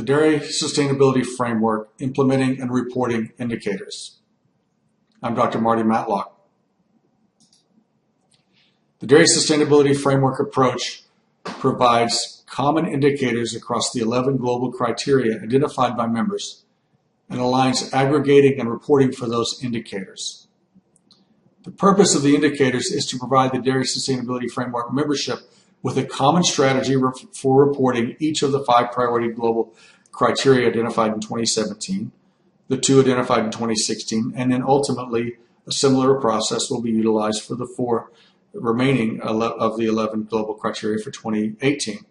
The Dairy Sustainability Framework, Implementing and Reporting Indicators. I'm Dr. Marty Matlock. The Dairy Sustainability Framework approach provides common indicators across the 11 global criteria identified by members and aligns aggregating and reporting for those indicators. The purpose of the indicators is to provide the Dairy Sustainability Framework membership with a common strategy for reporting each of the 5 priority global criteria identified in 2017, the 2 identified in 2016, and then ultimately a similar process will be utilized for the 4 remaining of the 11 global criteria for 2018.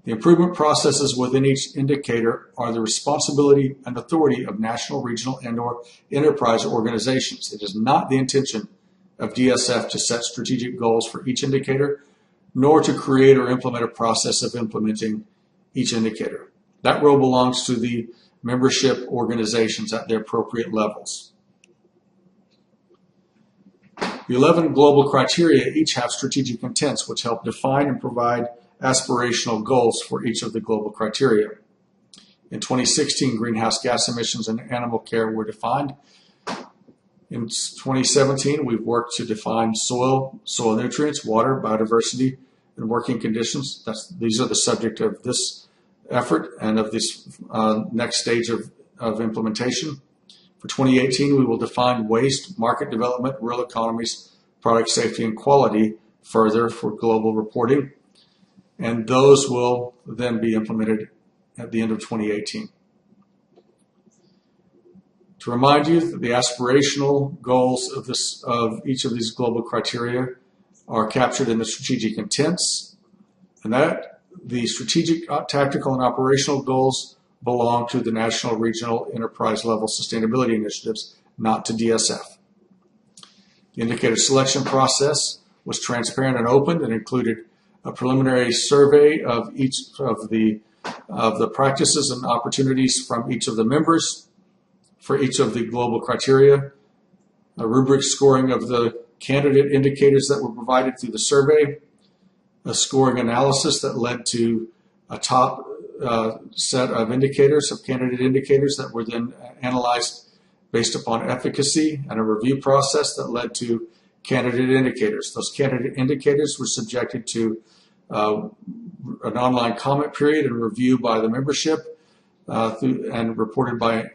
The improvement processes within each indicator are the responsibility and authority of national, regional, and/or enterprise organizations. It is not the intention of DSF to set strategic goals for each indicator, nor to create or implement a process of implementing each indicator. That role belongs to the membership organizations at their appropriate levels. The 11 global criteria each have strategic intents which help define and provide aspirational goals for each of the global criteria. In 2016, greenhouse gas emissions and animal care were defined. In 2017, we've worked to define soil nutrients, water, biodiversity, and working conditions. These are the subject of this effort and of this next stage of implementation. For 2018, we will define waste, market development, rural economies, product safety, and quality further for global reporting. And those will then be implemented at the end of 2018. To remind you that the aspirational goals of each of these global criteria are captured in the strategic intents, and that the strategic, tactical, and operational goals belong to the national, regional, enterprise level sustainability initiatives, not to DSF. The indicator selection process was transparent and open and included a preliminary survey of each of the practices and opportunities from each of the members for each of the global criteria, a rubric scoring of the candidate indicators that were provided through the survey, a scoring analysis that led to a top set of indicators, of candidate indicators that were then analyzed based upon efficacy, and a review process that led to candidate indicators. Those candidate indicators were subjected to an online comment period and review by the membership and reported by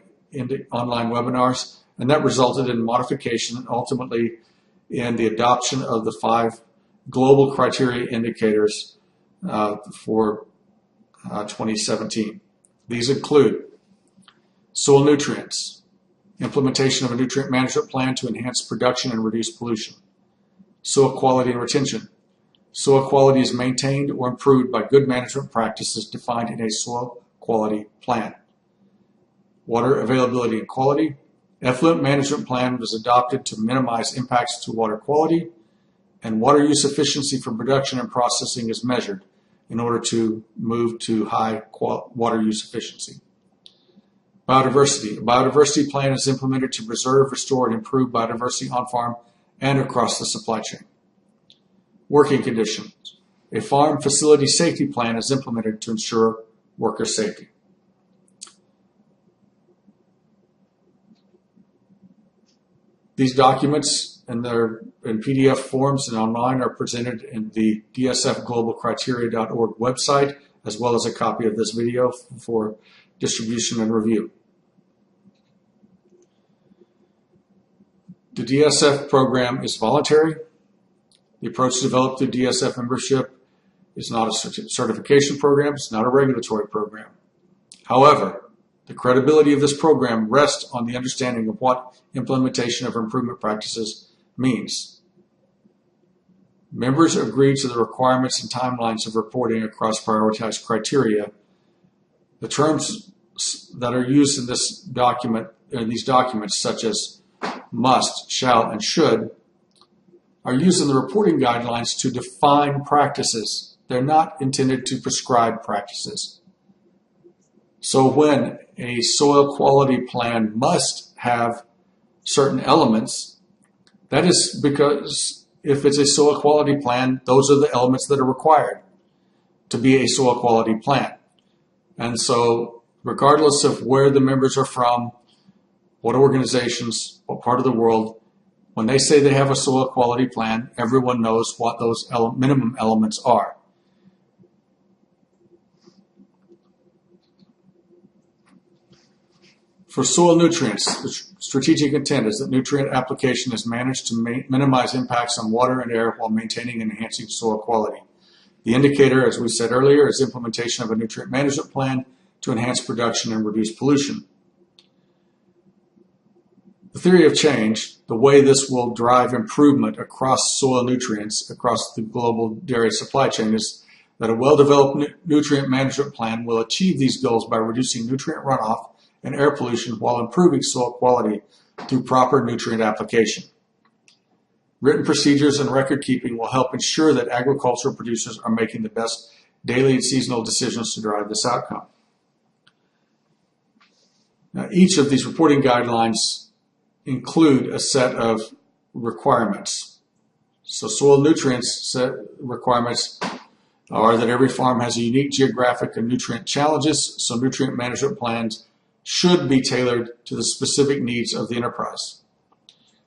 online webinars, and that resulted in modification and ultimately in the adoption of the 5 global criteria indicators for 2017. These include soil nutrients, implementation of a nutrient management plan to enhance production and reduce pollution, soil quality and retention. Soil quality is maintained or improved by good management practices defined in a soil quality plan. Water availability and quality. Effluent management plan was adopted to minimize impacts to water quality, and water use efficiency for production and processing is measured in order to move to high water use efficiency. Biodiversity. A biodiversity plan is implemented to preserve, restore, and improve biodiversity on farm and across the supply chain. Working conditions. A farm facility safety plan is implemented to ensure worker safety. These documents in PDF forms and online are presented in the dsfglobalcriteria.org website, as well as a copy of this video for distribution and review. The DSF program is voluntary. The approach developed through DSF membership is not a certification program, it's not a regulatory program. However, the credibility of this program rests on the understanding of what implementation of improvement practices means. Members agree to the requirements and timelines of reporting across prioritized criteria. The terms that are used in this document, in these documents, such as must, shall, and should, are used in the reporting guidelines to define practices. They're not intended to prescribe practices. So when a soil quality plan must have certain elements, that is because if it's a soil quality plan, those are the elements that are required to be a soil quality plan. And so regardless of where the members are from, what organizations, what part of the world, when they say they have a soil quality plan, everyone knows what those minimum elements are. For soil nutrients, the strategic intent is that nutrient application is managed to minimize impacts on water and air while maintaining and enhancing soil quality. The indicator, as we said earlier, is implementation of a nutrient management plan to enhance production and reduce pollution. The theory of change, the way this will drive improvement across soil nutrients across the global dairy supply chain, is that a well-developed nutrient management plan will achieve these goals by reducing nutrient runoff and air pollution while improving soil quality through proper nutrient application. Written procedures and record keeping will help ensure that agricultural producers are making the best daily and seasonal decisions to drive this outcome. Now, each of these reporting guidelines include a set of requirements. So soil nutrients set requirements are that every farm has a unique geographic and nutrient challenges, so nutrient management plans should be tailored to the specific needs of the enterprise.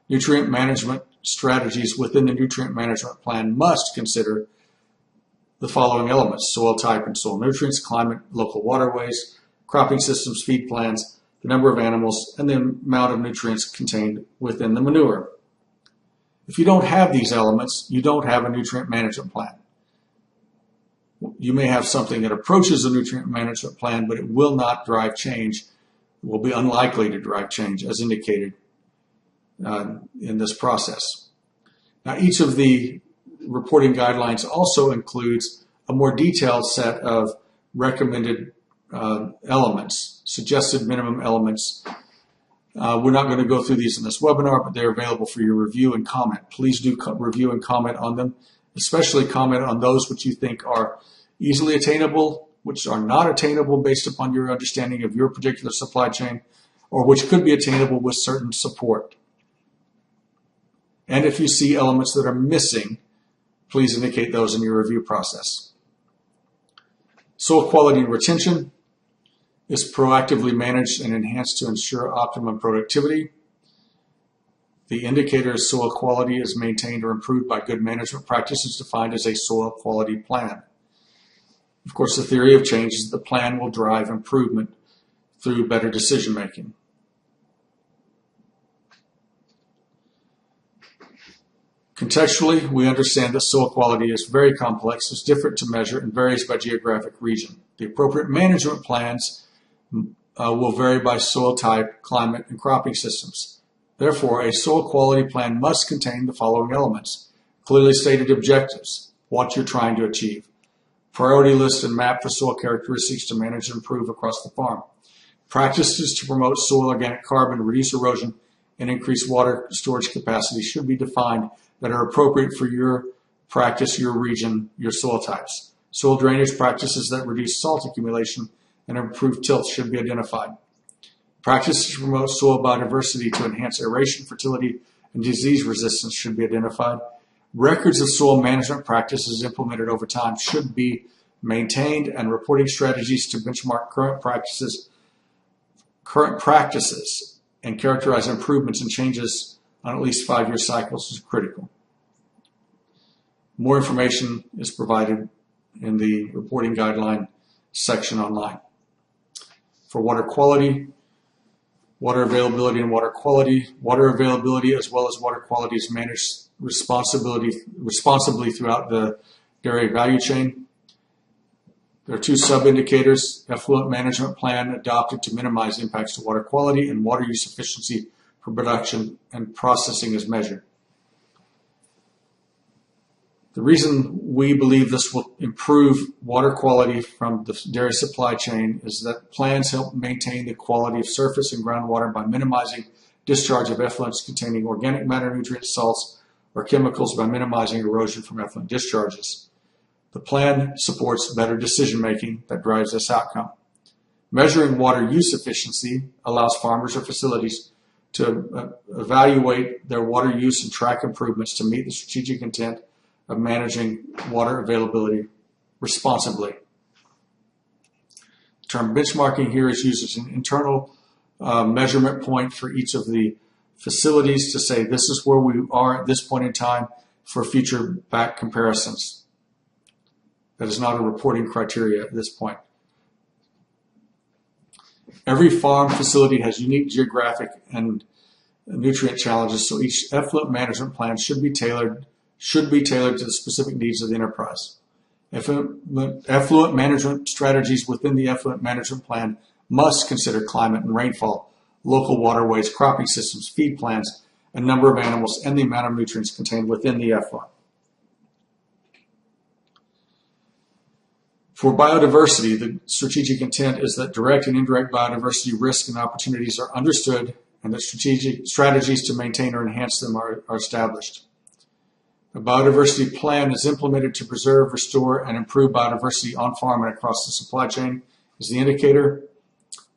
Nutrient management strategies within the nutrient management plan must consider the following elements: soil type and soil nutrients, climate, local waterways, cropping systems, feed plans, the number of animals, and the amount of nutrients contained within the manure. If you don't have these elements, you don't have a nutrient management plan. You may have something that approaches a nutrient management plan, but it will not drive change. It will be unlikely to drive change, as indicated in this process. Now, each of the reporting guidelines also includes a more detailed set of recommended elements, suggested minimum elements. We're not going to go through these in this webinar, but they're available for your review and comment. Please do review and comment on them, especially comment on those which you think are easily attainable, which are not attainable based upon your understanding of your particular supply chain, or which could be attainable with certain support. And if you see elements that are missing, please indicate those in your review process. Soil quality and retention is proactively managed and enhanced to ensure optimum productivity. The indicator of soil quality is maintained or improved by good management practices defined as a soil quality plan. Of course, the theory of change is that the plan will drive improvement through better decision making. Contextually, we understand that soil quality is very complex, is different to measure, and varies by geographic region. The appropriate management plans will vary by soil type, climate, and cropping systems. Therefore, a soil quality plan must contain the following elements: clearly stated objectives, what you're trying to achieve, priority list and map for soil characteristics to manage and improve across the farm, practices to promote soil organic carbon, reduce erosion, and increase water storage capacity should be defined that are appropriate for your practice, your region, your soil types. Soil drainage practices that reduce salt accumulation and improve tilth should be identified. Practices to promote soil biodiversity to enhance aeration, fertility, and disease resistance should be identified. Records of soil management practices implemented over time should be maintained, and reporting strategies to benchmark current practices and characterize improvements and changes on at least 5-year cycles is critical. More information is provided in the reporting guideline section online. For water quality, water availability and water quality, water availability as well as water quality is managed responsibly throughout the dairy value chain. There are 2 sub-indicators: effluent management plan adopted to minimize impacts to water quality, and water use efficiency for production and processing is measured. The reason we believe this will improve water quality from the dairy supply chain is that plans help maintain the quality of surface and groundwater by minimizing discharge of effluents containing organic matter, nutrients, salts, or chemicals by minimizing erosion from effluent discharges. The plan supports better decision making that drives this outcome. Measuring water use efficiency allows farmers or facilities to evaluate their water use and track improvements to meet the strategic intent of managing water availability responsibly. term benchmarking here is used as an internal measurement point for each of the facilities to say this is where we are at this point in time for future back comparisons. That is not a reporting criteria at this point. Every farm facility has unique geographic and nutrient challenges, so each effluent management plan should be tailored to the specific needs of the enterprise. Effluent management strategies within the effluent management plan must consider climate and rainfall, local waterways, cropping systems, feed plans, and number of animals, and the amount of nutrients contained within the effluent. For biodiversity, the strategic intent is that direct and indirect biodiversity risks and opportunities are understood and that strategic strategies to maintain or enhance them are established. A biodiversity plan is implemented to preserve, restore, and improve biodiversity on farm and across the supply chain is the indicator.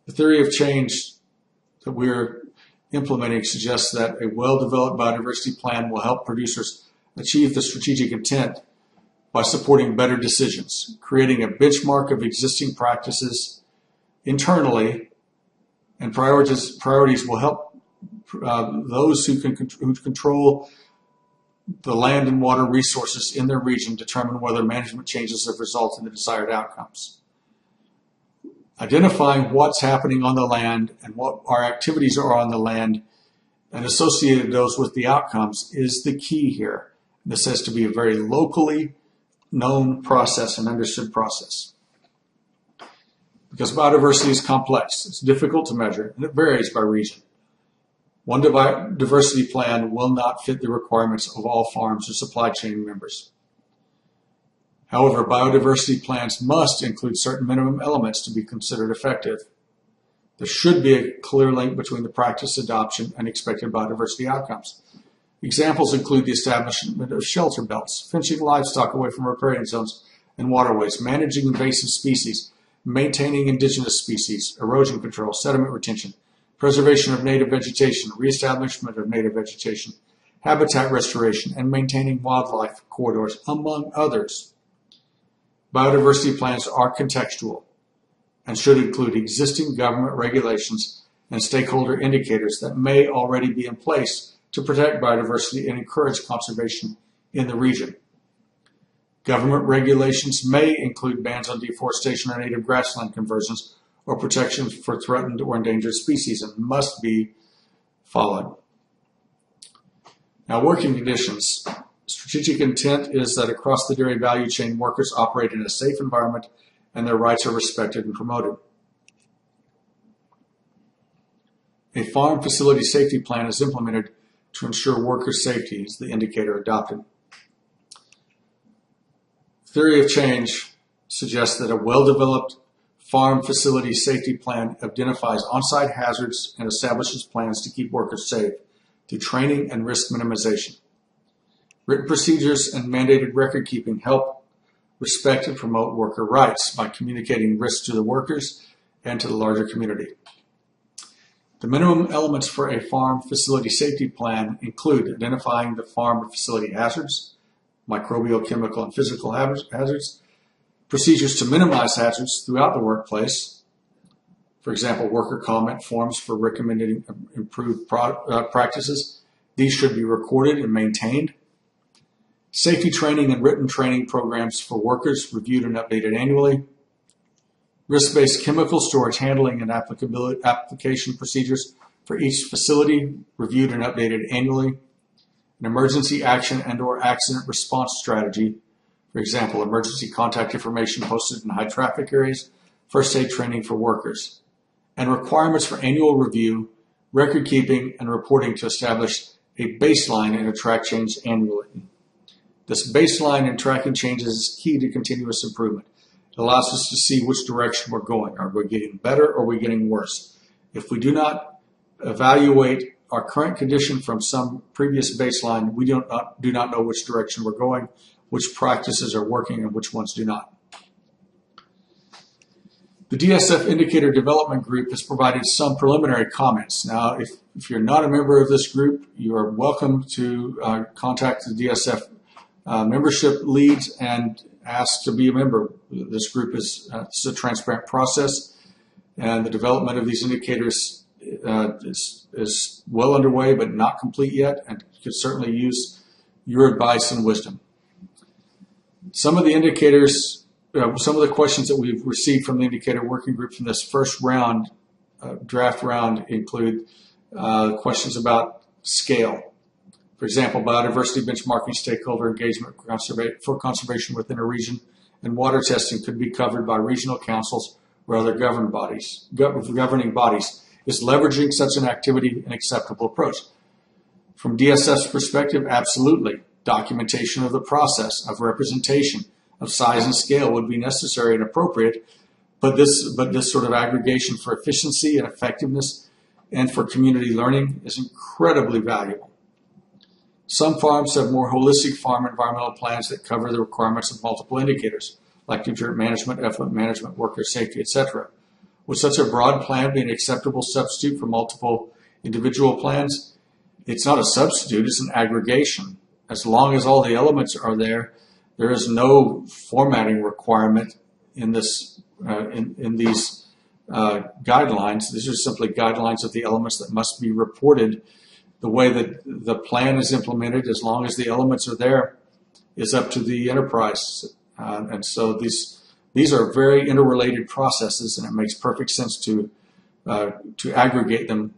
The theory of change that we're implementing suggests that a well-developed biodiversity plan will help producers achieve the strategic intent by supporting better decisions, creating a benchmark of existing practices internally, and priorities will help those who control the land and water resources in their region determine whether management changes have resulted in the desired outcomes. Identifying what's happening on the land and what our activities are on the land and associated those with the outcomes is the key here. This has to be a very locally known process and understood process. Because biodiversity is complex, it's difficult to measure, and it varies by region. One biodiversity plan will not fit the requirements of all farms or supply chain members. However, biodiversity plans must include certain minimum elements to be considered effective. There should be a clear link between the practice adoption and expected biodiversity outcomes. Examples include the establishment of shelter belts, fencing livestock away from riparian zones and waterways, managing invasive species, maintaining indigenous species, erosion control, sediment retention, preservation of native vegetation, reestablishment of native vegetation, habitat restoration, and maintaining wildlife corridors, among others. Biodiversity plans are contextual and should include existing government regulations and stakeholder indicators that may already be in place to protect biodiversity and encourage conservation in the region. Government regulations may include bans on deforestation or native grassland conversions or protections for threatened or endangered species and must be followed. Now, working conditions. Strategic intent is that across the dairy value chain, workers operate in a safe environment and their rights are respected and promoted. A farm facility safety plan is implemented to ensure worker safety is the indicator adopted. Theory of change suggests that a well-developed farm facility safety plan identifies on-site hazards and establishes plans to keep workers safe through training and risk minimization. Written procedures and mandated record keeping help respect and promote worker rights by communicating risks to the workers and to the larger community. The minimum elements for a farm facility safety plan include identifying the farm or facility hazards, microbial, chemical, and physical hazards, procedures to minimize hazards throughout the workplace, for example, worker comment forms for recommending improved practices. These should be recorded and maintained. Safety training and written training programs for workers reviewed and updated annually. Risk-based chemical storage handling and application procedures for each facility reviewed and updated annually. An emergency action and/or accident response strategy, for example, emergency contact information posted in high traffic areas, first aid training for workers, and requirements for annual review, record keeping, and reporting to establish a baseline and track change annually. This baseline and tracking changes is key to continuous improvement. It allows us to see which direction we're going. Are we getting better or are we getting worse? If we do not evaluate our current condition from some previous baseline, we do not know which direction we're going, which practices are working, and which ones do not. The DSF Indicator Development Group has provided some preliminary comments. Now, if you're not a member of this group, you are welcome to contact the DSF membership leads and ask to be a member. This group is it's a transparent process. and the development of these indicators is well underway, but not complete yet, and could certainly use your advice and wisdom. Some of the indicators, some of the questions that we've received from the indicator working group from this first round, draft round, include questions about scale. For example, biodiversity benchmarking, stakeholder engagement for conservation within a region, and water testing could be covered by regional councils or other governing bodies. Is leveraging such an activity an acceptable approach? From DSF's perspective, absolutely. Documentation of the process, of representation, of size and scale would be necessary and appropriate, but this sort of aggregation for efficiency and effectiveness and for community learning is incredibly valuable. Some farms have more holistic farm environmental plans that cover the requirements of multiple indicators, like nutrient management, effluent management, worker safety, etc. Would such a broad plan be an acceptable substitute for multiple individual plans? It's not a substitute, it's an aggregation. As long as all the elements are there, there is no formatting requirement in this in these guidelines. These are simply guidelines of the elements that must be reported. The way that the plan is implemented, as long as the elements are there, is up to the enterprise. And so these are very interrelated processes, and it makes perfect sense to aggregate them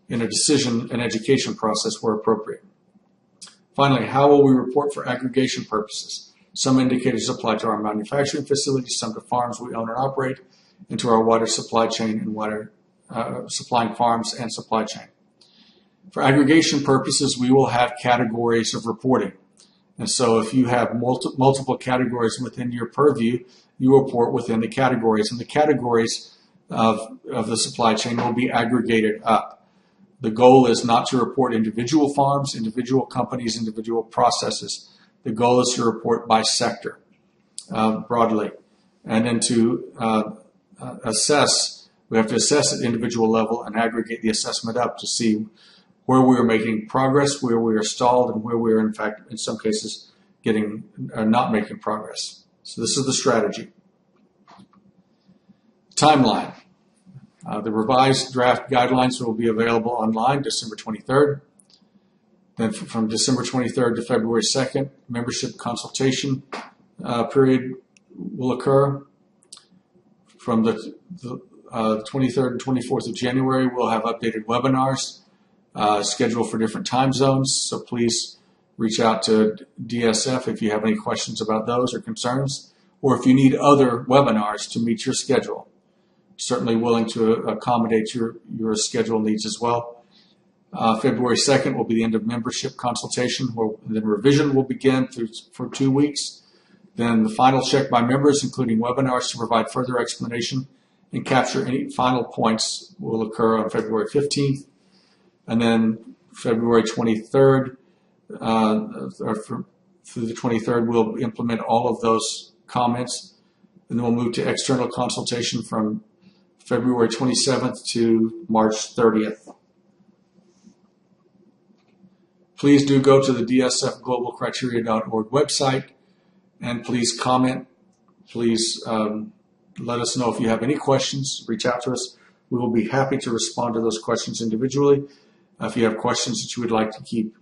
in a decision and education process where appropriate. Finally, how will we report for aggregation purposes? Some indicators apply to our manufacturing facilities, some to farms we own and operate, and to our water supply chain and water supplying farms and supply chain. For aggregation purposes, we will have categories of reporting. And so if you have multiple categories within your purview, you report within the categories, and the categories of the supply chain will be aggregated up. The goal is not to report individual farms, individual companies, individual processes. The goal is to report by sector broadly. And then to assess, we have to assess at individual level and aggregate the assessment up to see where we are making progress, where we are stalled, and where we are, in fact, in some cases, not making progress. So this is the strategy. Timeline. The revised draft guidelines will be available online December 23rd. Then from December 23rd to February 2nd, membership consultation period will occur. From the 23rd and 24th of January, we'll have updated webinars scheduled for different time zones. So please reach out to DSF if you have any questions about those or concerns, or if you need other webinars to meet your schedule. Certainly willing to accommodate your schedule needs as well. February 2nd will be the end of membership consultation, where then revision will begin for 2 weeks. Then the final check by members, including webinars to provide further explanation and capture any final points, will occur on February 15th. And then February 23rd, through the 23rd, we'll implement all of those comments. And then we'll move to external consultation from February 27th to March 30th. Please do go to the dsfglobalcriteria.org website, and please comment. Please let us know if you have any questions. Reach out to us. We will be happy to respond to those questions individually. If you have questions that you would like to keep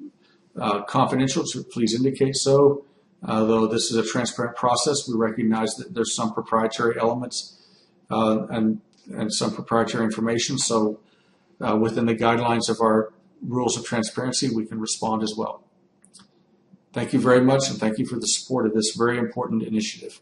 confidential, please indicate so. Though this is a transparent process, we recognize that there's some proprietary elements and some proprietary information. So within the guidelines of our rules of transparency, we can respond as well. Thank you very much, and thank you for the support of this very important initiative.